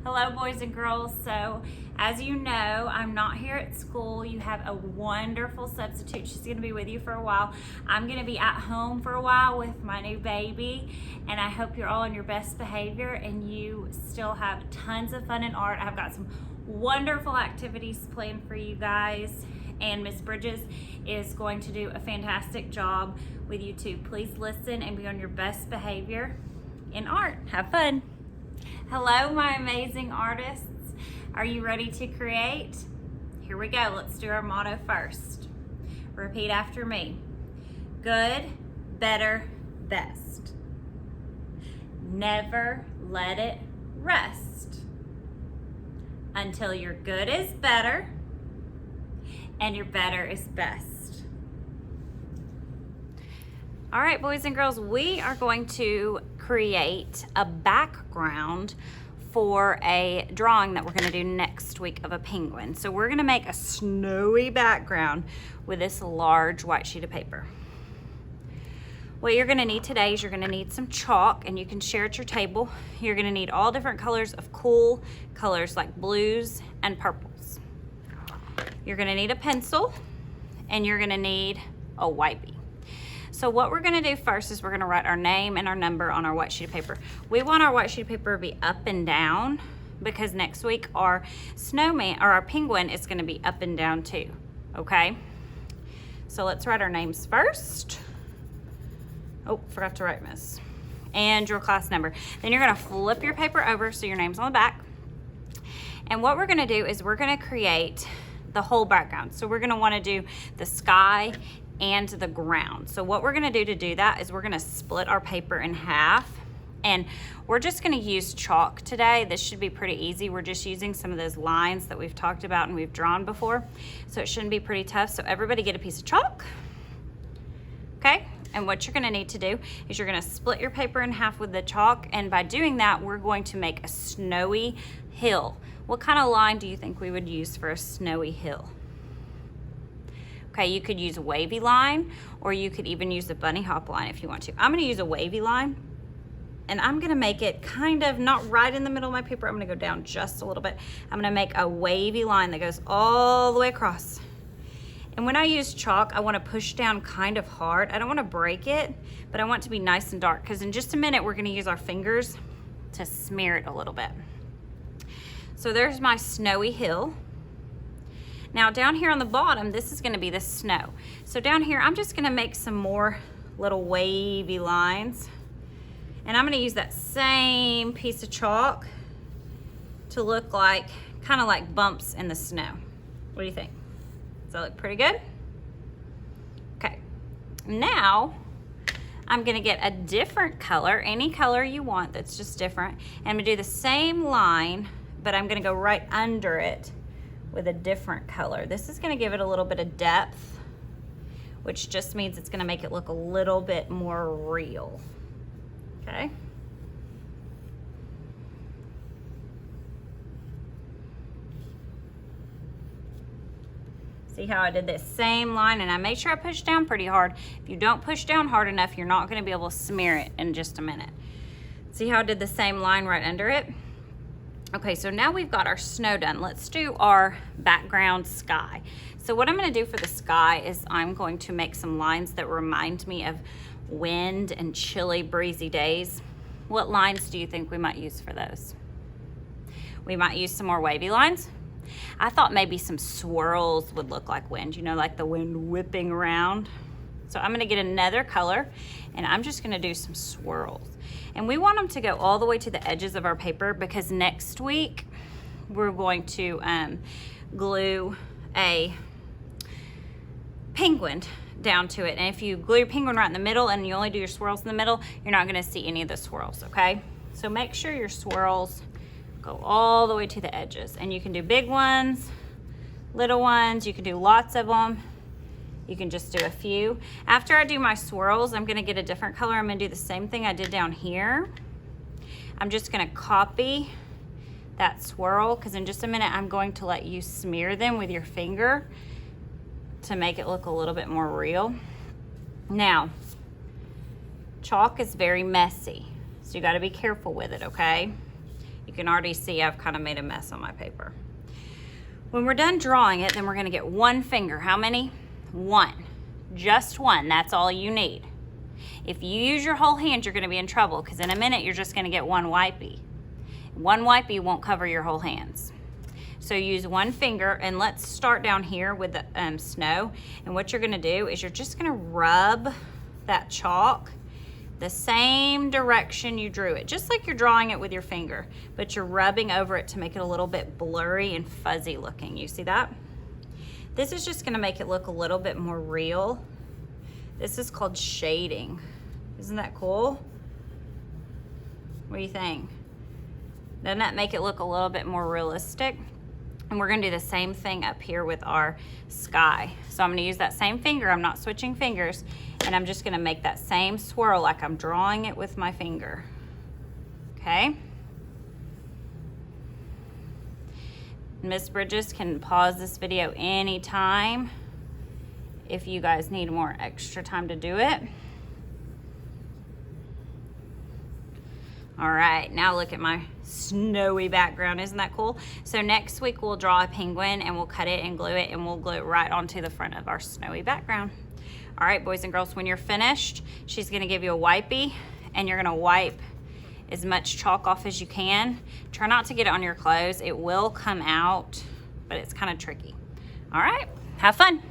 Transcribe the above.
Hello, boys and girls. So, as you know, I'm not here at school. You have a wonderful substitute. She's going to be with you for a while. I'm going to be at home for a while with my new baby, and I hope you're all on your best behavior and you still have tons of fun in art. I've got some wonderful activities planned for you guys, and Miss Bridges is going to do a fantastic job with you too. Please listen and be on your best behavior in art. Have fun. Hello, my amazing artists. Are you ready to create? Here we go. Let's do our motto first. Repeat after me. Good, better, best. Never let it rest until your good is better and your better is best. All right, boys and girls, we are going to create a background for a drawing that we're going to do next week of a penguin. So we're going to make a snowy background with this large white sheet of paper. What you're going to need today is you're going to need some chalk, and you can share at your table. You're going to need all different colors of cool colors like blues and purples. You're going to need a pencil, and you're going to need a Wipey. So what we're gonna do first is we're gonna write our name and our number on our white sheet of paper. We want our white sheet of paper to be up and down because next week our snowman or our penguin is gonna be up and down too, okay? So let's write our names first. Oh, forgot to write miss. And your class number. Then you're gonna flip your paper over so your name's on the back. And what we're gonna do is we're gonna create the whole background. So we're gonna wanna do the sky and the ground. So what we're gonna do to do that is we're gonna split our paper in half, and we're just gonna use chalk today. This should be pretty easy. We're just using some of those lines that we've talked about and we've drawn before. So it shouldn't be pretty tough. So everybody get a piece of chalk, okay? And what you're gonna need to do is you're gonna split your paper in half with the chalk, and by doing that, we're going to make a snowy hill. What kind of line do you think we would use for a snowy hill? Okay, you could use a wavy line, or you could even use a bunny hop line if you want to. I'm gonna use a wavy line, and I'm gonna make it kind of not right in the middle of my paper. I'm gonna go down just a little bit. I'm gonna make a wavy line that goes all the way across. And when I use chalk, I wanna push down kind of hard. I don't wanna break it, but I want it to be nice and dark, because in just a minute, we're gonna use our fingers to smear it a little bit. So there's my snowy hill. Now down here on the bottom, this is gonna be the snow. So down here, I'm just gonna make some more little wavy lines. And I'm gonna use that same piece of chalk to look like, kind of like bumps in the snow. What do you think? Does that look pretty good? Okay, now I'm gonna get a different color, any color you want that's just different. And I'm gonna do the same line, but I'm gonna go right under it with a different color. This is gonna give it a little bit of depth, which just means it's gonna make it look a little bit more real, okay? See how I did this same line, and I made sure I pushed down pretty hard. If you don't push down hard enough, you're not gonna be able to smear it in just a minute. See how I did the same line right under it? Okay, so now we've got our snow done. Let's do our background sky. So what I'm gonna do for the sky is I'm going to make some lines that remind me of wind and chilly, breezy days. What lines do you think we might use for those? We might use some more wavy lines. I thought maybe some swirls would look like wind, you know, like the wind whipping around. So I'm gonna get another color, and I'm just gonna do some swirls. And we want them to go all the way to the edges of our paper, because next week we're going to glue a penguin down to it. And if you glue your penguin right in the middle and you only do your swirls in the middle, you're not gonna see any of the swirls, okay? So make sure your swirls go all the way to the edges. And you can do big ones, little ones, you can do lots of them. You can just do a few. After I do my swirls, I'm gonna get a different color. I'm gonna do the same thing I did down here. I'm just gonna copy that swirl, because in just a minute, I'm going to let you smear them with your finger to make it look a little bit more real. Now, chalk is very messy, so you gotta be careful with it, okay? You can already see I've kind of made a mess on my paper. When we're done drawing it, then we're gonna get one finger. How many? One. Just one, that's all you need. If you use your whole hand, you're gonna be in trouble because in a minute, you're just gonna get one wipey. One wipey won't cover your whole hands. So use one finger, and let's start down here with the snow. And what you're gonna do is you're just gonna rub that chalk the same direction you drew it, just like you're drawing it with your finger, but you're rubbing over it to make it a little bit blurry and fuzzy looking. You see that? This is just gonna make it look a little bit more real. This is called shading. Isn't that cool? What do you think? Doesn't that make it look a little bit more realistic? And we're gonna do the same thing up here with our sky. So I'm gonna use that same finger, I'm not switching fingers, and I'm just gonna make that same swirl like I'm drawing it with my finger, okay? Miss Bridges can pause this video anytime if you guys need more extra time to do it. All right, now look at my snowy background. Isn't that cool? So next week we'll draw a penguin and we'll cut it and glue it, and we'll glue it right onto the front of our snowy background. All right, boys and girls, when you're finished, she's gonna give you a wipey, and you're gonna wipe as much chalk off as you can. Try not to get it on your clothes. It will come out, but it's kind of tricky. All right, have fun.